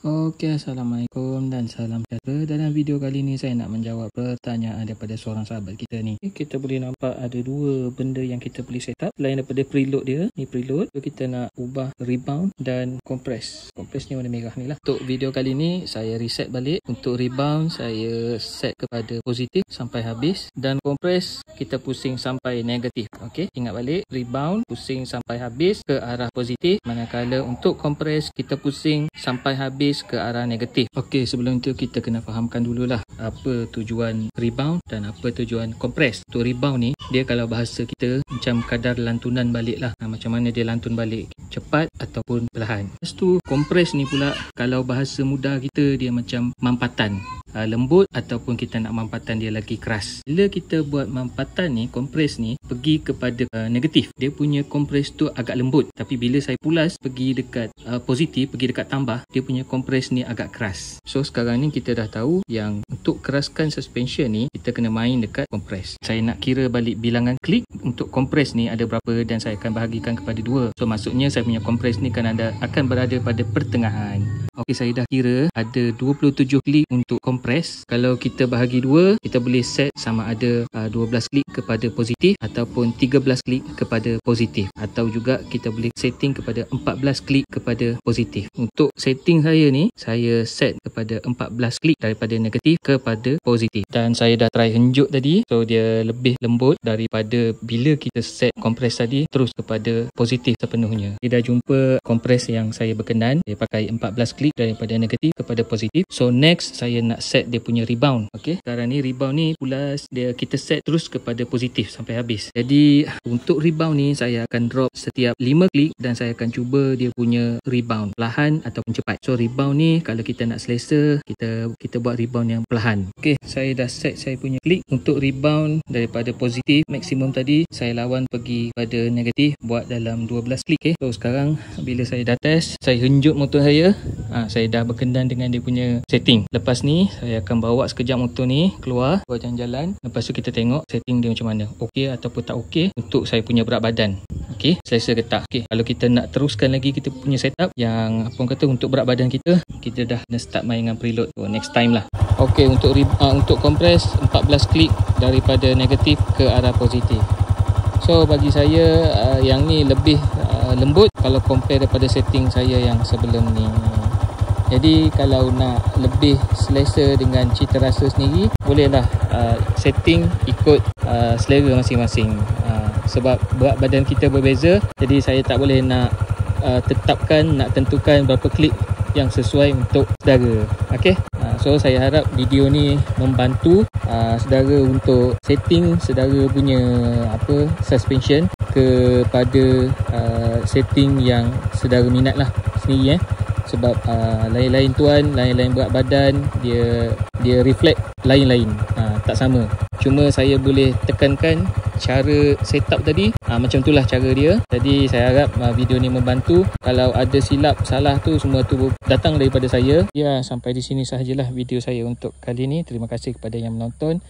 Okey, Assalamualaikum dan salam sejahtera. Dalam video kali ni saya nak menjawab pertanyaan daripada seorang sahabat kita ni. Kita boleh nampak ada dua benda yang kita boleh set up selain daripada preload dia. Ni preload. So, kita nak ubah rebound dan compress. Compress ni warna merah ni lah. Untuk video kali ni saya reset balik. Untuk rebound saya set kepada positif sampai habis dan compress kita pusing sampai negatif. Okey, ingat balik, rebound pusing sampai habis ke arah positif, manakala untuk compress kita pusing sampai habis ke arah negatif. Okey, sebelum itu kita kena fahamkan dululah apa tujuan rebound dan apa tujuan compress. Untuk rebound ni, dia kalau bahasa kita macam kadar lantunan balik lah. Macam mana dia lantun balik, cepat ataupun perlahan. Lepas tu compress ni pula kalau bahasa mudah kita dia macam mampatan, lembut ataupun kita nak mampatan dia lagi keras. Bila kita buat mampatan ni, compress ni pergi kepada negatif. Dia punya compress tu agak lembut. Tapi bila saya pulas pergi dekat positif, pergi dekat tambah, dia punya compress ni agak keras. So sekarang ni kita dah tahu yang untuk keraskan suspension ni kita kena main dekat compress. Saya nak kira balik bilangan klik untuk compress ni ada berapa dan saya akan bahagikan kepada 2. So maksudnya saya punya compress ni akan berada pada pertengahan. Okey, saya dah kira ada 27 klik untuk compress. Kalau kita bahagi 2, kita boleh set sama ada 12 klik kepada positif ataupun 13 klik kepada positif, atau juga kita boleh setting kepada 14 klik kepada positif. Untuk setting saya ni, saya set kepada 14 klik daripada negatif kepada positif, dan saya dah try henjuk tadi. So dia lebih lembut daripada bila kita set compress tadi terus kepada positif sepenuhnya. Dia dah jumpa compress yang saya berkenan. Dia pakai 14 klik daripada negatif kepada positif. So next saya nak set dia punya rebound. Okey, sekarang ni rebound ni pulas dia kita set terus kepada positif sampai habis. Jadi untuk rebound ni saya akan drop setiap 5 klik dan saya akan cuba dia punya rebound perlahan ataupun cepat. So rebound ni kalau kita nak selesa, kita buat rebound yang perlahan. Okey, saya dah set saya punya klik. Untuk rebound daripada positif maksimum tadi saya lawan pergi pada negatif buat dalam 12 klik. Okay. So sekarang bila saya dah test, saya henjuk motor saya. Saya dah berkenan dengan dia punya setting. Lepas ni saya akan bawa sekejap motor ni keluar jalan-jalan. Lepas tu kita tengok setting dia macam mana, okey ataupun tak okey untuk saya punya berat badan. Okey, selesa ke tak. Okey, kalau kita nak teruskan lagi kita punya setup yang apa kata untuk berat badan kita dah kena start main dengan preload. So next time lah. Okey, untuk compress 14 klik daripada negatif ke arah positif. So bagi saya yang ni lebih lembut kalau compare daripada setting saya yang sebelum ni. Jadi kalau nak lebih selesa dengan cita rasa sendiri, bolehlah setting ikut selera masing-masing. Sebab berat badan kita berbeza, jadi saya tak boleh nak tentukan berapa klik yang sesuai untuk saudara. Okey. So saya harap video ni membantu saudara untuk setting saudara punya suspension kepada setting yang saudara minat lah sendiri. Sebab lain-lain tuan, lain-lain berat badan, dia reflect lain-lain, tak sama. Cuma saya boleh tekankan cara setup tadi, macam itulah cara dia. Jadi saya harap video ni membantu. Kalau ada silap salah tu semua tu datang daripada saya. Ya, sampai di sini sahajalah video saya untuk kali ni. Terima kasih kepada yang menonton.